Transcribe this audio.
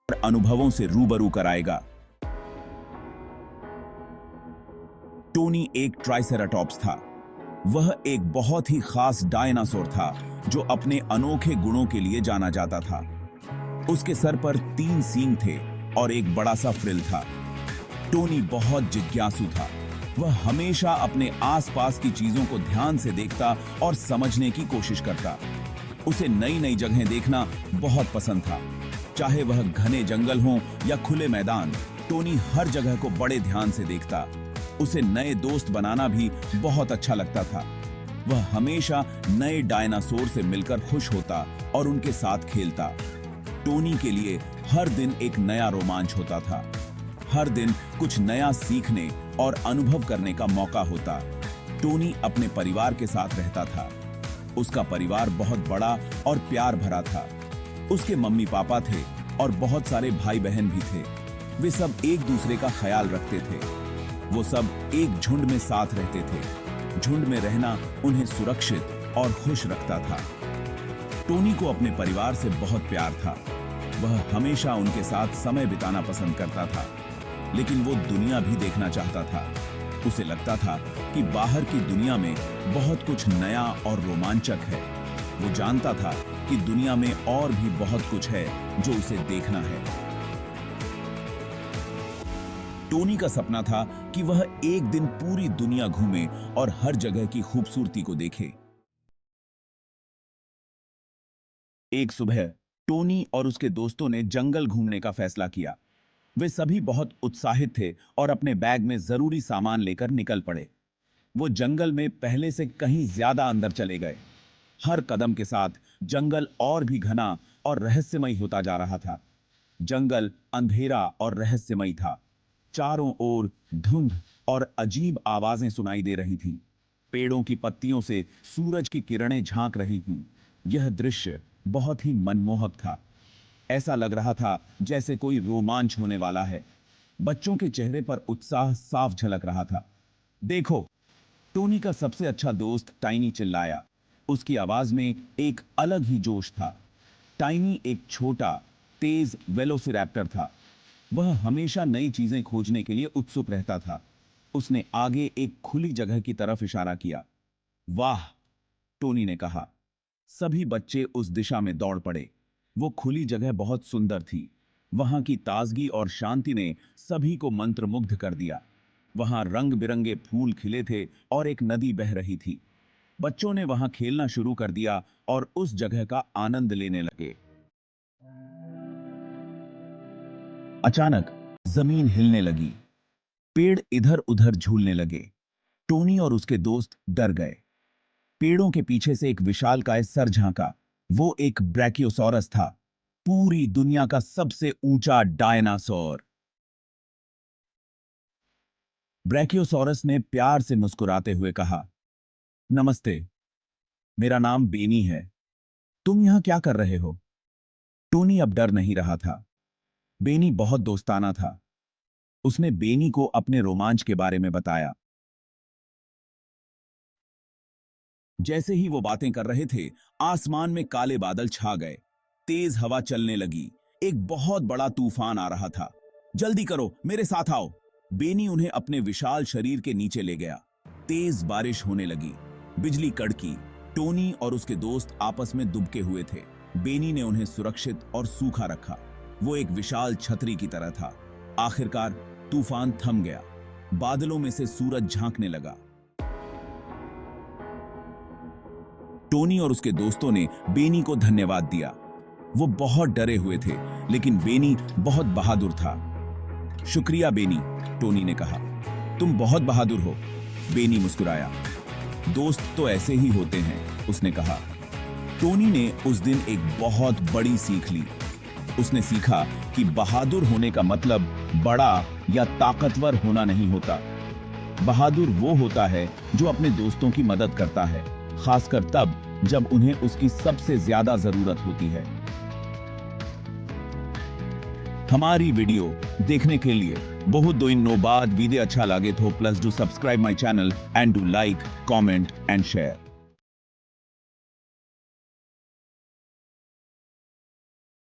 और अनुभवों से रूबरू कराएगा। टोनी एक ट्राइसेराटॉप्स था। वह एक बहुत ही खास डायनासोर था जो अपने अनोखे गुणों के लिए जाना जाता था। उसके सर पर 3 सींग थे और एक बड़ा सा फ्रिल था। टोनी बहुत जिज्ञासु था। वह हमेशा अपने आसपास की चीजों को ध्यान से देखता और समझने की कोशिश करता। उसे नई नई जगहें देखना बहुत पसंद था। चाहे वह घने जंगल हों या खुले मैदान, टोनी हर जगह को बड़े ध्यान से देखता। उसे नए दोस्त बनाना भी बहुत अच्छा लगता था। वह हमेशा नए डायनासोर से मिलकर खुश होता और उनके साथ खेलता। टोनी के लिए हर दिन एक नया रोमांच होता था। हर दिन कुछ नया सीखने और अनुभव करने का मौका होता। टोनी अपने परिवार के साथ रहता था। उसका परिवार बहुत बड़ा और प्यार भरा था। उसके मम्मी पापा थे और बहुत सारे भाई बहन भी थे। वे सब एक दूसरे का ख्याल रखते थे। वो सब एक झुंड में साथ रहते थे। झुंड में रहना उन्हें सुरक्षित और खुश रखता था। टोनी को अपने परिवार से बहुत प्यार था। वह हमेशा उनके साथ समय बिताना पसंद करता था, लेकिन वो दुनिया भी देखना चाहता था। उसे लगता था कि बाहर की दुनिया में बहुत कुछ नया और रोमांचक है। वो जानता था कि दुनिया में और भी बहुत कुछ है जो उसे देखना है। टोनी का सपना था कि वह एक दिन पूरी दुनिया घूमे और हर जगह की खूबसूरती को देखे। एक सुबह टोनी और उसके दोस्तों ने जंगल घूमने का फैसला किया। वे सभी बहुत उत्साहित थे और अपने बैग में जरूरी सामान लेकर निकल पड़े। वो जंगल में पहले से कहीं ज्यादा अंदर चले गए। हर कदम के साथ जंगल और भी घना और रहस्यमय होता जा रहा था। जंगल अंधेरा और रहस्यमय था। चारों ओर धुंध और अजीब आवाजें सुनाई दे रही थीं। पेड़ों की पत्तियों से सूरज की किरणें झांक रही थीं। यह दृश्य बहुत ही मनमोहक था। ऐसा लग रहा था जैसे कोई रोमांच होने वाला है। बच्चों के चेहरे पर उत्साह साफ झलक रहा था। देखो, टोनी का सबसे अच्छा दोस्त टाइनी चिल्लाया। उसकी आवाज में एक अलग ही जोश था। टाइनी एक छोटा, तेज वेलोसिरैप्टर था। वह हमेशा नई चीजें खोजने के लिए उत्सुक रहता था। उसने आगे एक खुली जगह की तरफ इशारा किया। वाह, टोनी ने कहा। सभी बच्चे उस दिशा में दौड़ पड़े। वो खुली जगह बहुत सुंदर थी। वहां की ताजगी और शांति ने सभी को मंत्रमुग्ध कर दिया। वहां रंग बिरंगे फूल खिले थे और एक नदी बह रही थी। बच्चों ने वहां खेलना शुरू कर दिया और उस जगह का आनंद लेने लगे। अचानक जमीन हिलने लगी। पेड़ इधर उधर झूलने लगे। टोनी और उसके दोस्त डर गए। पेड़ों के पीछे से एक विशालकाय सर झांका। वो एक ब्रैकियोसॉरस था, पूरी दुनिया का सबसे ऊंचा डायनासोर। ब्रैकियोसॉरस ने प्यार से मुस्कुराते हुए कहा, नमस्ते, मेरा नाम बेनी है। तुम यहां क्या कर रहे हो? टोनी अब डर नहीं रहा था। बेनी बहुत दोस्ताना था। उसने बेनी को अपने रोमांच के बारे में बताया। जैसे ही वो बातें कर रहे थे, आसमान में काले बादल छा गए। तेज हवा चलने लगी। एक बहुत बड़ा तूफान आ रहा था। जल्दी करो, मेरे साथ आओ। बेनी उन्हें अपने विशाल शरीर के नीचे ले गया। तेज बारिश होने लगी। बिजली कड़की। टोनी और उसके दोस्त आपस में दुबके हुए थे। बेनी ने उन्हें सुरक्षित और सूखा रखा। वो एक विशाल छतरी की तरह था। आखिरकार तूफान थम गया। बादलों में से सूरज झांकने लगा। टोनी और उसके दोस्तों ने बेनी को धन्यवाद दिया। वो बहुत डरे हुए थे, लेकिन बेनी बहुत बहादुर था। शुक्रिया बेनी, टोनी ने कहा। तुम बहुत बहादुर हो। बेनी मुस्कुराया। दोस्त तो ऐसे ही होते हैं, उसने कहा। टोनी ने उस दिन एक बहुत बड़ी सीख ली। उसने सीखा कि बहादुर होने का मतलब बड़ा या ताकतवर होना नहीं होता। बहादुर वो होता है जो अपने दोस्तों की मदद करता है, खासकर तब जब उन्हें उसकी सबसे ज्यादा जरूरत होती है। हमारी वीडियो देखने के लिए बहुत धन्यवाद। वीडियो अच्छा लगे तो please do subscribe my channel and do like, comment and share.